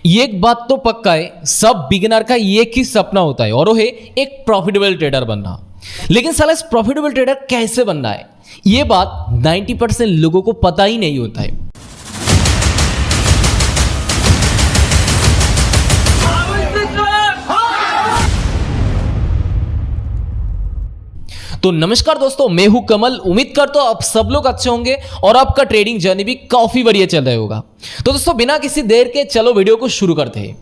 ये एक बात तो पक्का है, सब बिगिनर का एक ही सपना होता है और वो है एक प्रॉफिटेबल ट्रेडर बनना। लेकिन साला इस प्रॉफिटेबल ट्रेडर कैसे बनना है, ये बात 90% लोगों को पता ही नहीं होता है। तो नमस्कार दोस्तों, मैं हूं कमल। उम्मीद करता हूं आप सब लोग अच्छे होंगे और आपका ट्रेडिंग जर्नी भी काफी बढ़िया चल रहा होगा। तो दोस्तों बिना किसी देर के चलो वीडियो को शुरू करते हैं।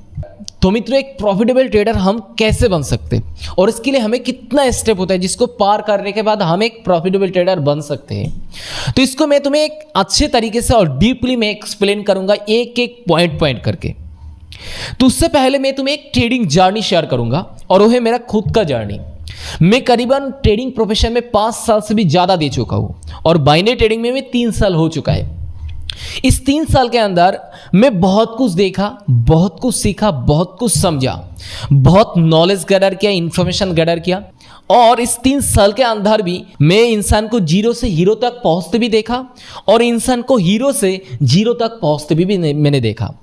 तो मित्रों, एक प्रॉफिटेबल ट्रेडर हम कैसे बन सकते हैं और इसके लिए हमें कितना स्टेप होता है जिसको पार करने के बाद हम एक प्रॉफिटेबल ट्रेडर बन सकते हैं, तो इसको मैं तुम्हें एक अच्छे तरीके से और डीपली मैं एक्सप्लेन करूंगा एक एक पॉइंट करके। तो उससे पहले मैं तुम्हें एक ट्रेडिंग जर्नी शेयर करूंगा और वो है मेरा खुद का जर्नी। मैं करीबन ट्रेडिंग प्रोफेशन में 5 साल से भी ज़्यादा दे चुका हूँ और बाइनरी ट्रेडिंग में भी 3 साल हो चुका है। इस 3 साल के अंदर मैं बहुत कुछ देखा, बहुत कुछ सीखा, बहुत कुछ समझा, बहुत नॉलेज गैदर किया, इंफॉर्मेशन गैदर किया। और इस 3 साल के अंदर भी मैं इंसान को जीरो से हीरो तक पहुँचते भी देखा और इंसान को हीरो से जीरो तक पहुँचते भी मैंने देखा।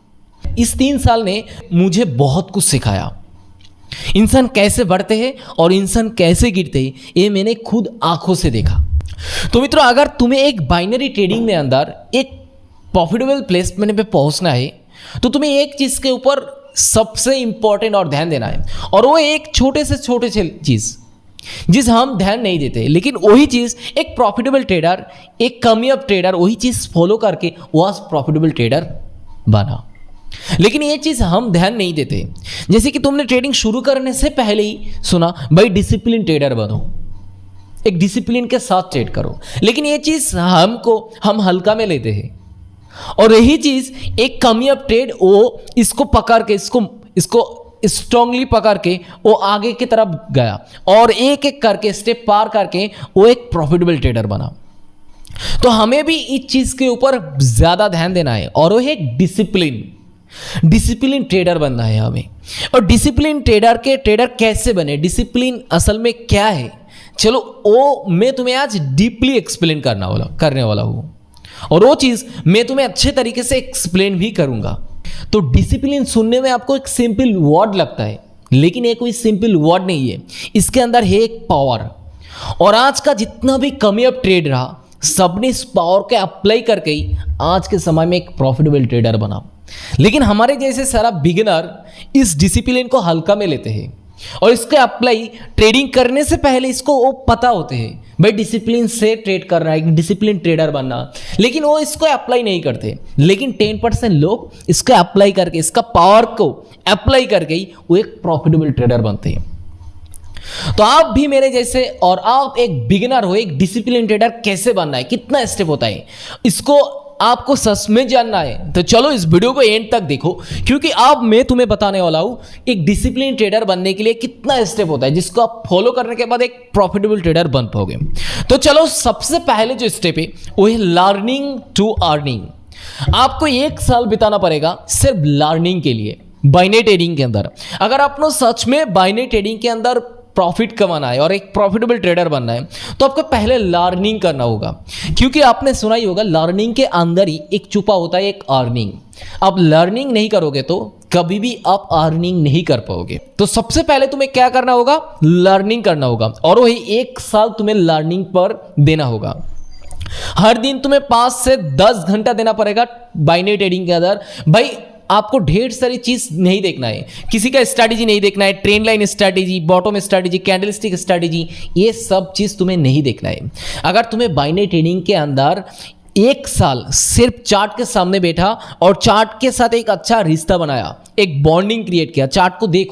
इस 3 साल ने मुझे बहुत कुछ सिखाया। इंसान कैसे बढ़ते हैं और इंसान कैसे गिरते हैं, ये मैंने खुद आंखों से देखा। तो मित्रों, अगर तुम्हें एक बाइनरी ट्रेडिंग में अंदर एक प्रॉफिटेबल प्लेसमेंट पे पहुंचना है तो तुम्हें एक चीज़ के ऊपर सबसे इंपॉर्टेंट और ध्यान देना है, और वो एक छोटे से छोटे चीज़ जिस हम ध्यान नहीं देते, लेकिन वही चीज़ एक प्रॉफिटेबल ट्रेडर, एक कामयाब ट्रेडर वही चीज़ फॉलो करके वो आज प्रॉफिटेबल ट्रेडर बना। लेकिन ये चीज़ हम ध्यान नहीं देते। जैसे कि तुमने ट्रेडिंग शुरू करने से पहले ही सुना, भाई डिसिप्लिन ट्रेडर बनो, एक डिसिप्लिन के साथ ट्रेड करो। लेकिन ये चीज़ हम हल्का में लेते हैं और यही चीज़ एक कामयाब ट्रेड वो इसको पकड़ के इसको स्ट्रांगली पकड़ के वो आगे की तरफ गया और एक एक करके स्टेप पार करके वो एक प्रॉफिटेबल ट्रेडर बना। तो हमें भी इस चीज़ के ऊपर ज़्यादा ध्यान देना है और वो है डिसिप्लिन ट्रेडर बनना है हमें। और डिसिप्लिन ट्रेडर कैसे बने, डिसिप्लिन असल में क्या है, चलो वो मैं तुम्हें आज डीपली एक्सप्लेन करने वाला हूँ और वो चीज़ मैं तुम्हें अच्छे तरीके से एक्सप्लेन भी करूँगा। तो डिसिप्लिन सुनने में आपको एक सिंपल वर्ड लगता है, लेकिन ये कोई सिंपल वर्ड नहीं है, इसके अंदर है एक पावर। और आज का जितना भी कामयाब ट्रेड रहा, सबने इस पावर को अप्लाई करके ही आज के समय में एक प्रॉफिटेबल ट्रेडर बना। लेकिन हमारे जैसे सारा बिगिनर इस डिसिप्लिन को हल्का में लेते हैं और इसके अप्लाई ट्रेडिंग करने से पहले इसको वो पता होते हैं, भाई डिसिप्लिन से ट्रेड करना है, डिसिप्लिन ट्रेडर बनना, लेकिन वो इसको अप्लाई नहीं करते। लेकिन 10% लोग इसको अप्लाई करके, इसका पावर को अप्लाई करके ही वो एक प्रॉफिटेबल ट्रेडर बनते हैं। तो आप भी मेरे जैसे और आप एक बिगिनर हो, एक डिसिप्लिन ट्रेडर कैसे बनना है, कितना स्टेप होता है, इसको आपको सच में जानना है तो चलो इस वीडियो को एंड तक देखो, क्योंकि अब मैं तुम्हें बताने वाला हूं एक डिसिप्लिन ट्रेडर बनने के लिए कितना स्टेप होता है जिसको आप फॉलो करने के बाद एक प्रॉफिटेबल ट्रेडर बन पाओगे। तो चलो, सबसे पहले जो स्टेप है वो है लर्निंग टू अर्निंग। आपको 1 साल बिताना पड़ेगा सिर्फ लर्निंग के लिए बाइनरी ट्रेडिंग के अंदर। अगर आपको सच में बाइनरी ट्रेडिंग के अंदर प्रॉफिट कमाना है और एक प्रॉफिटेबल ट्रेडर बनना है तो आपको पहले लर्निंग करना होगा, क्योंकि आपने सुना ही होगा लर्निंग के अंदर ही एक छुपा होता है एक अर्निंग। आप लर्निंग नहीं करोगे तो कभी भी आप अर्निंग नहीं कर पाओगे। तो सबसे पहले तुम्हें क्या करना होगा, लर्निंग करना होगा और वही 1 साल तुम्हें लर्निंग पर देना होगा। हर दिन तुम्हें 5 से 10 घंटा देना पड़ेगा बाइनरी ट्रेडिंग के अंदर। भाई आपको ढेर सारी चीज नहीं देखना है, किसी का स्ट्रैटेजी नहीं देखना है, trend line strategy, bottom strategy, candlestick strategy, ये सब चीज तुम्हें नहीं देखना है। अगर तुम्हें बाइनरी ट्रेडिंग के अंदर 1 साल सिर्फ चार्ट के सामने बैठा और चार्ट के साथ एक अच्छा रिश्ता बनाया, एक बॉन्डिंग क्रिएट किया, चार्ट को देख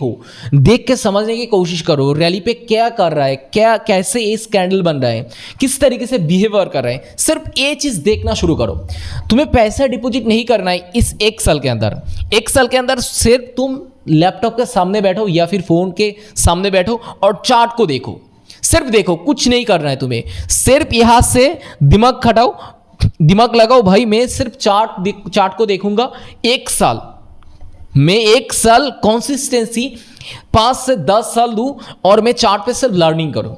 के समझने की कोशिश करो, रैली पे क्या कर रहा है, कैसे इस कैंडल बन रहा है, किस तरीके से बिहेवियर कर रहा है, सिर्फ ये चीज़ देखना शुरू करो। तुम्हें पैसा डिपॉजिट नहीं करना है इस 1 साल के अंदर। 1 साल के अंदर सिर्फ तुम लैपटॉप के सामने बैठो या फिर फोन के सामने बैठो और चार्ट को देखो, सिर्फ देखो, कुछ नहीं करना है तुम्हें। सिर्फ यहाँ से दिमाग लगाओ, भाई मैं सिर्फ चार्ट को देखूंगा 1 साल। मैं 1 साल कंसिस्टेंसी 5 से 10 साल दूं और मैं चार्ट पे सिर्फ लर्निंग करूं।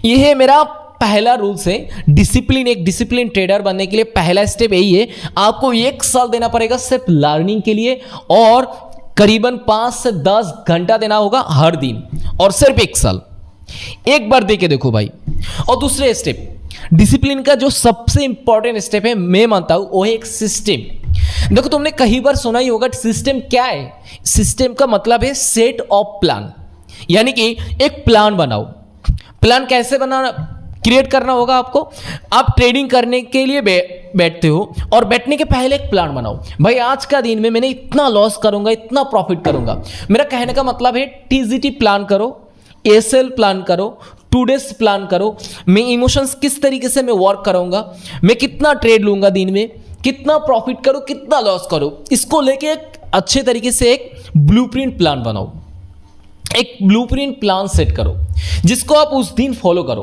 यह है मेरा पहला रूल्स है डिसिप्लिन, एक डिसिप्लिन ट्रेडर बनने के लिए पहला स्टेप यही है, आपको 1 साल देना पड़ेगा सिर्फ लर्निंग के लिए और करीबन 5 से 10 घंटा देना होगा हर दिन, और सिर्फ 1 साल। एक बार दे के देखो भाई। और दूसरे स्टेप, डिसिप्लिन का जो सबसे इंपॉर्टेंट स्टेप है मैं मानता हूं वो है एक सिस्टम। देखो तुमने कई बार सुना ही होगा सिस्टम क्या है। सिस्टम का मतलब है सेट ऑफ प्लान, यानी कि एक प्लान बनाओ। प्लान कैसे बनाना, क्रिएट करना होगा आपको। आप ट्रेडिंग करने के लिए बैठते हो और बैठने के पहले एक प्लान बनाओ। भाई आज का दिन में मैंने इतना लॉस करूंगा, इतना प्रॉफिट करूंगा। मेरा कहने का मतलब है टीजीटी प्लान करो, एसएल प्लान करो, 2 डेज प्लान करो। मैं इमोशंस किस तरीके से मैं वर्क करूंगा, मैं कितना ट्रेड लूंगा दिन में, कितना प्रॉफिट करूं, कितना लॉस करूं, इसको लेके एक अच्छे तरीके से एक ब्लूप्रिंट प्लान बनाओ। एक ब्लूप्रिंट प्लान सेट करो जिसको आप उस दिन फॉलो करो,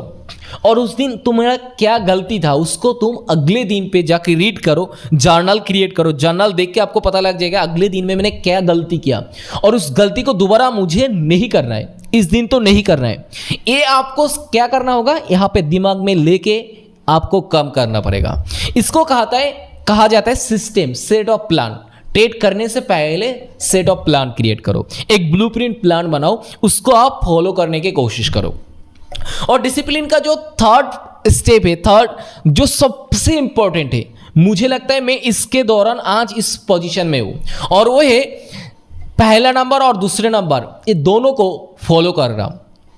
और उस दिन तुम्हारा क्या गलती था उसको तुम अगले दिन पे जाके रीड करो, जर्नल क्रिएट करो। जर्नल देख के आपको पता लग जाएगा अगले दिन में मैंने क्या गलती किया, और उस गलती को दोबारा मुझे नहीं करना है, इस दिन तो नहीं करना है। ये आपको क्या करना होगा, यहाँ पे दिमाग में लेके आपको कम करना पड़ेगा। इसको कहा जाता है system, set of plan. Trade करने से पहले सेट ऑफ प्लान क्रिएट करो, एक ब्लूप्रिंट प्लान बनाओ, उसको आप फॉलो करने की कोशिश करो। और डिसिप्लिन का जो थर्ड स्टेप है, थर्ड जो सबसे इंपॉर्टेंट है, मुझे लगता है मैं इसके दौरान आज इस पोजीशन में हूं, और वो है पहला नंबर और दूसरे नंबर, ये दोनों को फॉलो कर रहा,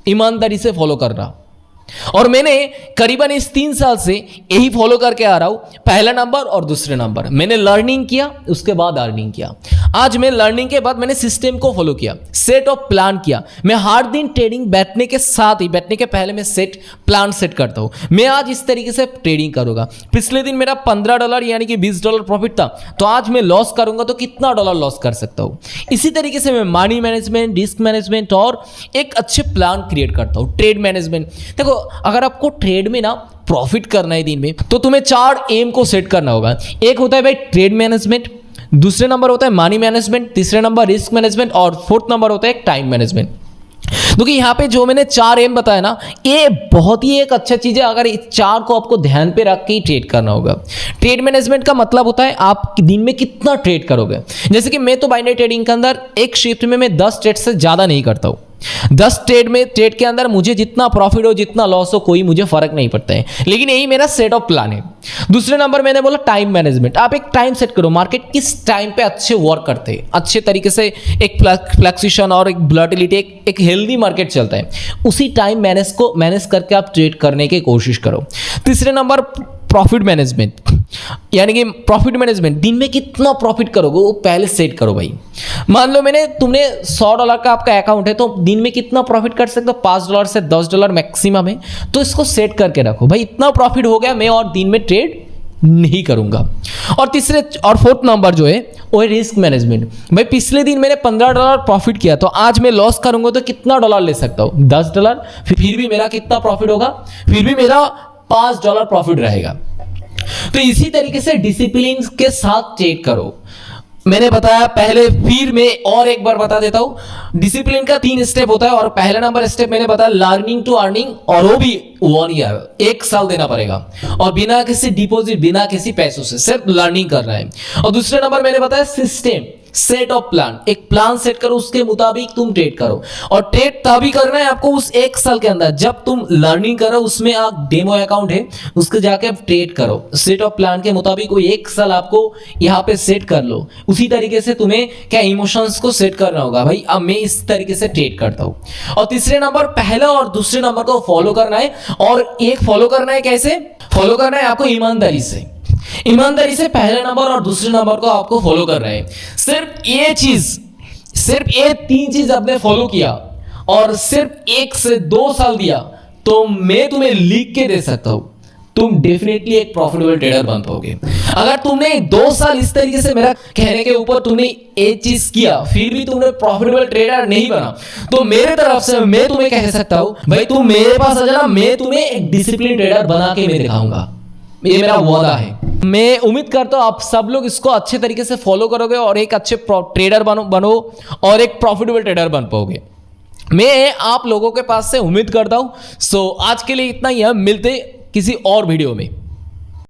ईमानदारी से फॉलो कर रहा। और मैंने करीबन इस 3 साल से यही फॉलो करके आ रहा हूं, पहला नंबर और दूसरे नंबर। मैंने लर्निंग किया, उसके बाद अर्निंग किया। आज मैं लर्निंग के बाद मैंने सिस्टम को फॉलो किया, सेट ऑफ प्लान किया। मैं हर दिन ट्रेडिंग बैठने के साथ ही, बैठने के पहले मैं प्लान सेट करता हूं। मैं आज इस तरीके से ट्रेडिंग करूंगा। पिछले दिन मेरा $15 यानी कि $20 प्रॉफिट था, तो आज मैं लॉस करूंगा तो कितना डॉलर लॉस कर सकता हूं। इसी तरीके से मैं मनी मैनेजमेंट, रिस्क मैनेजमेंट और एक अच्छे प्लान क्रिएट करता हूं। ट्रेड मैनेजमेंट, देखो अगर आपको ट्रेड में ना प्रॉफिट करना है दिन में, तो तुम्हें 4 एम को सेट करना होगा। एक होता है भाई ट्रेड मैनेजमेंट, दूसरे नंबर होता है मनी मैनेजमेंट, तीसरे नंबर रिस्क मैनेजमेंट, और 4th नंबर होता है टाइम मैनेजमेंट। क्योंकि यहाँ पे जो मैंने 4 एम बताया ना, ये बहुत ही एक अच्छा चीज है। अगर इस 4 को आपको ध्यान पे रख के ही ट्रेड करना होगा। ट्रेड मैनेजमेंट का मतलब होता है आप दिन में कितना ट्रेड करोगे। जैसे कि मैं तो बाइनरी ट्रेडिंग के अंदर एक शिफ्ट में मैं 10 ट्रेड से ज्यादा नहीं करता हूँ। 10 ट्रेड के अंदर मुझे जितना प्रॉफिट हो, जितना लॉस हो, कोई मुझे फर्क नहीं पड़ता है, लेकिन यही मेरा सेट ऑफ प्लान है। दूसरे नंबर मैंने बोला टाइम मैनेजमेंट। आप एक टाइम सेट करो, मार्केट किस टाइम पे अच्छे वर्क करते हैं, अच्छे तरीके से एक फ्लक्चुएशन और एक वोलेटिलिटी, एक हेल्दी मार्केट चलता है, उसी टाइम मैनेज करके आप ट्रेड करने की कोशिश करो। तीसरे नंबर प्रॉफिट मैनेजमेंट, यानी कि प्रॉफिट मैनेजमेंट, दिन में कितना प्रॉफिट करोगे वो पहले सेट करो भाई। मान लो तुमने $100 का आपका अकाउंट है, तो दिन में कितना प्रॉफिट कर सकते हो, $5 से $10 मैक्सिमम है, तो इसको सेट करके रखो भाई। इतना प्रॉफिट हो गया, मैं और दिन में ट्रेड नहीं करूंगा। और 4th नंबर जो है वो है रिस्क मैनेजमेंट। भाई पिछले दिन मैंने $15 प्रॉफिट किया, तो आज मैं लॉस करूंगा तो कितना डॉलर ले सकता हूँ, $10। फिर भी मेरा कितना प्रॉफिट होगा, फिर भी मेरा $5 प्रॉफिट रहेगा। तो इसी तरीके से डिसिप्लिन के साथ ट्रेड करो। मैंने बताया पहले, फिर मैं और एक बार बता देता हूं। डिसिप्लिन का 3 स्टेप होता है, और पहला नंबर स्टेप मैंने बताया लर्निंग टू अर्निंग, और वो भी 1 ईयर, 1 साल देना पड़ेगा, और बिना किसी डिपॉजिट, बिना किसी पैसों से सिर्फ लर्निंग कर रहा है। और दूसरे नंबर मैंने बताया सिस्टम, सेट ऑफ प्लान। एक प्लान सेट करो, उसके मुताबिक तुम ट्रेड करो। और ट्रेड तभी करना है आपको उस 1 साल के अंदर जब तुम लर्निंग करो, उसमें आप डेमो अकाउंट है उसके जाके आप ट्रेड करो। सेट ऑफ प्लान के मुताबिक वो 1 साल आपको यहाँ पे सेट कर लो। उसी तरीके से तुम्हें क्या इमोशंस को सेट करना होगा, भाई अब मैं इस तरीके से ट्रेड करता हूँ। और तीसरे नंबर पहला और दूसरे नंबर को फॉलो करना है। और एक फॉलो करना है, कैसे फॉलो करना है आपको, ईमानदारी से। ईमानदारी से पहले नंबर और दूसरे नंबर को आपको फॉलो कर रहे हैं। सिर्फ ये 3 चीज आपने फॉलो किया और सिर्फ 1 से 2 साल दिया, तो मैं तुम्हें लिख के दे सकता हूं, तुम डेफिनेटली एक प्रॉफिटेबल ट्रेडर बन पाओगे। अगर तुमने 2 साल इस तरीके से मेरा कहने के ऊपर तुमने ये चीज किया, फिर भी तुमने प्रॉफिटेबल ट्रेडर नहीं बना, तो मेरे तरफ से मैं तुम्हें कह सकता हूं, भाई तुम मेरे पास आ जाना, मैं तुम्हें एक डिसिप्लिन ट्रेडर बना के मैं दिखाऊंगा। ये मेरा वादा है। मैं उम्मीद करता हूं आप सब लोग इसको अच्छे तरीके से फॉलो करोगे और एक अच्छे ट्रेडर बनो और एक प्रॉफिटेबल ट्रेडर बन पाओगे। मैं आप लोगों के पास से उम्मीद करता हूं। सो आज के लिए इतना ही है, मिलते किसी और वीडियो में।